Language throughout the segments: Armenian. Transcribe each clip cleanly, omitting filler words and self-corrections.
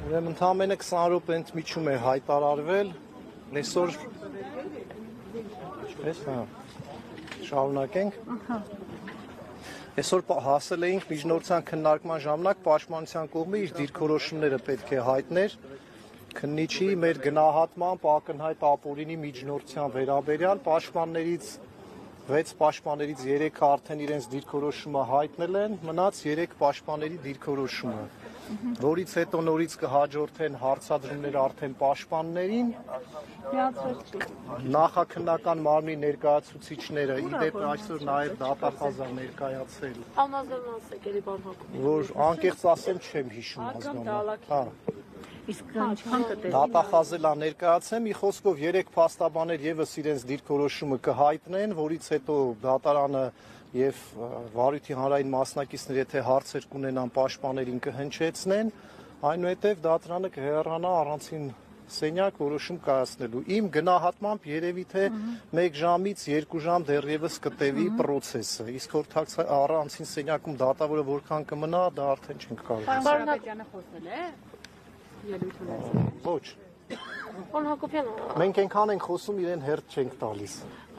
Ուրեմն ընդամենը 20 րոպե ընդմիջում է հայտարարվել, այսօր շարունակենք։ Այսօր հասել էինք միջնորդության քննարկման ժամանակ պաշտպանության կողմը իր դիրքորոշումները պետք է հայտներ քննիչի մեր գնահատմամբ ակնհայտ ապօրինի միջնորդության վերաբերյալ պաշտպաններից 6 պաշտպաններից 3-ը արդեն իրենց դիրքորոշումը հայտնել են, մնաց 3 պաշտպանների դիրքորոշումը, որից հետո նորից կհաջորդեն հարցադրումներ արդեն պաշտպաններին, նախաքննական մարմնի ներկայացուցիչները, իդեպ այսօր նաև դատախազը ներկայացել, որ անկեղծ ասեմ չեմ հիշում ազգանունը, դատախազելա ներկայացեմ, մի խոսքով 3 փաստաբաներ եւս իրենց դիրքորոշումը կհայտնեն, որից հետո դատարանը եւ վարույթի հանրային մասնակիցները եթե հարցեր կունենան պաշտպաներին կհնչեցնեն, այնուհետեւ դատարանը կհեռանա առանցին սենյակ որոշում կայացնելու։ Իմ գնահատմամբ երևի թե 1 ժամից 2 ժամ դեռևս կտևի process-ը, իսկ որ առանցին սենյակում դատավորը որքան կմնա, դա արդեն չենք կարող։ Պարոն Հակոբյանը խոսել է։ Ոչ։ Պարոն Հակոբյան, մենք այնքան ենք խոսում, իրեն հերթ չենք տալիս։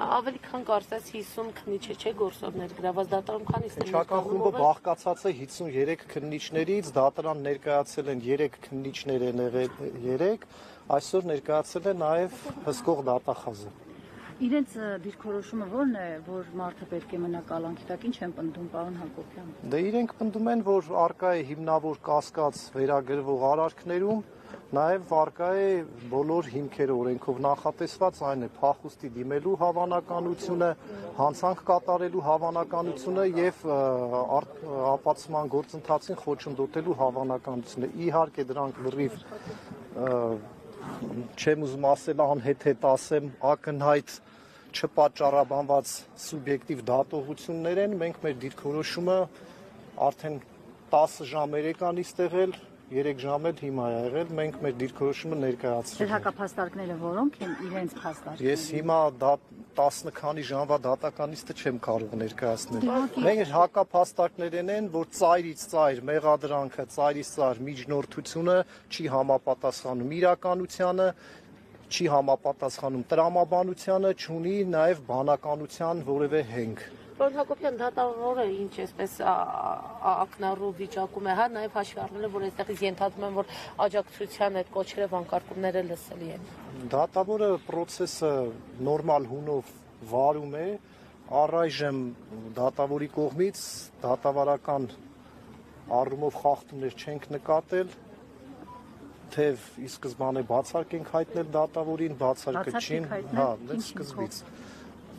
Ավելի քան կարծես 50 քննիչ չէ գործողներ գրաված դատարանում քանիսն են։ Քննչական խումբը բաղկացած է 53 քննիչներից, դատարան ներկայացել են 3 քննիչներ են եղել 3, այսօր ներկայացել է նաև հսկող դատախազը։ Իրենց դիրքորոշումը ո՞րն է, որ մարդը պետք է մնա կալանքի տակ, ինչ են պնդում, պարոն Հակոբյան։ Դե իրենք պնդում են, որ արկա է հիմնավոր կասկած վերագրվող արարքներում, նաև արկա է բոլոր հիմքերը օրենքով նախատեսված, այն է փախուստի դիմելու հավանականությունը, հանցանք կատարելու հավանականությունը եւ ապացման գործընթացին խոչընդոտելու հավանականությունը։ Իհարկե դրանք լրիվ չեմ ուզում ասել անհետ ասեմ ակնհայտ չպատճառաբանված սուբյեկտիվ դատողություններ են, մենք մեր դիրքորոշումը արդեն 10 ժամ երեկանից տեղել, 3 ժամ էլ հիմա է եղել, մենք մեր դիրքորոշումը ներկայացրել ենք։ Հակափաստարկները որոնք են իրենց փաստարկները։ Ես հիմա 10 քանի ժամվա դատականիստը չեմ կարող ներկայացնել։ Մենք հակափաստարկներն են, որ ծայրից ծայր մեղադրանքը, ծայրից ծայր միջնորդությունը չի համապատասխանում իրականությանը, չի համապատասխանում տրամաբանությանը, չունի նաև բանականության որևէ հենք։ Պարոն Հակոբյան, դատավորը ինչ էսպես ակնառու վիճակում է, հա, նաև հաշվի առնելով, որ այստեղից ենթադրում են, որ աջակցության այդ կոչերը վանկարկումները լսելի են։ Դատավորը process-ը նորմալ հունով վարում է, առայժմ դատավորի կողմից դատավարական առումով խախտումներ չենք նկատել, թեև ի սկզբանե բացարկ ենք հայտնել դատավորին, բացարկը չի, հա, սկզբից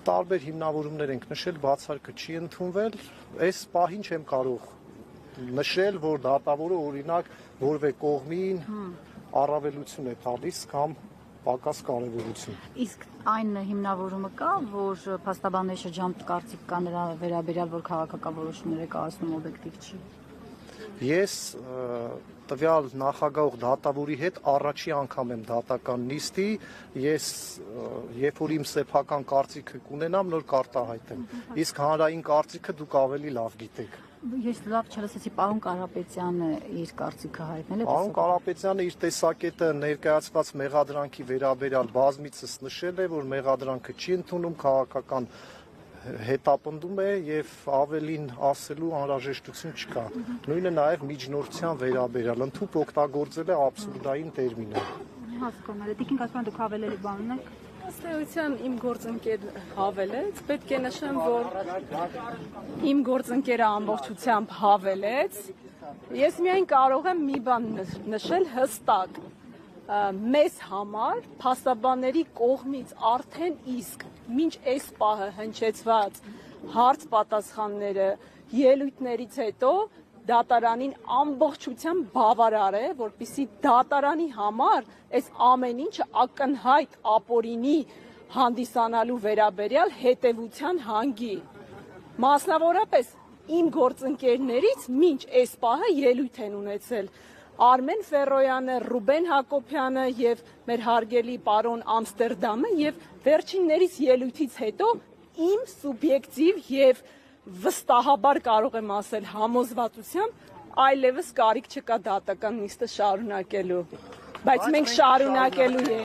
տարբեր հիմնավորումներ ենք նշել, բացարկը չի ընդունվել, այս պահին չեմ կարող նշել, որ դատավորը օրինակ որևէ կողմին առավելություն է տալիս կամ պակաս կարևորություն։ Իսկ այն հիմնավորումը կա, որ փաստաբանների շրջանում կարծիք կա նրա վերաբերյալ, որ քաղաքական որոշումները կայացնում օբյեկտիվ չի։ Ես տվյալ նախագահող դատավորի հետ առաջի անգամ եմ դատական նիստի, ես երբ որ իմ սեփական կարծիքը կունենամ, նոր կարտահայտեմ։ Իսկ հանրային կարծիքը դուք ավելի լավ գիտեք։ Ես լավ չլսեցի, պարոն Կարապետյանը իր կարծիքը հայտնել է։ Պարոն Կարապետյանը իր տեսակետը ներկայացված մեղադրանքի վերաբերյալ բազմիցս նշել է, որ մեղադրանքը չի ընդունում քաղաքական հետապնդում է եւ ավելին ասելու անհրաժեշտություն չկա։ Նույնը նաեւ միջնորդության վերաբերյալ ընդհանուր օգտագործել է աբսուրդային տերմինը։ Հասկանալ է, Տիկին Կասպարյան, դուք հավելել եք բան ունեք։ Ըստ էության իմ գործընկեր հավելեց, պետք է նշեմ, որ իմ գործընկերը ամբողջությամբ հավելեց։ Ես միայն կարող եմ մի բան նշել հստակ։ Մեզ համար փաստաբանների կողմից արդեն իսկ մինչ այս պահը հնչեցված հարց պատասխանները ելույթներից հետո դատարանին ամբողջությամբ բավարար է, որպեսզի դատարանի համար այս ամեն ինչը ակնհայտ ապօրինի հանդիսանալու վերաբերյալ հետևության հանգի։ Մասնավորապես իմ գործընկերներից մինչ այս պահը ելույթ են ունեցել Արմեն Ֆերոյանը, Ռուբեն Հակոբյանը եւ մեր հարգելի պարոն Ամստերդամը եւ վերջիններից ելույթից հետո իմ սուբյեկտիվ եւ վստահաբար կարող եմ ասել համոզվածությամբ այլևս կարիք չկա դատական նիստը շարունակելու, բայց մենք շարունակելու ենք։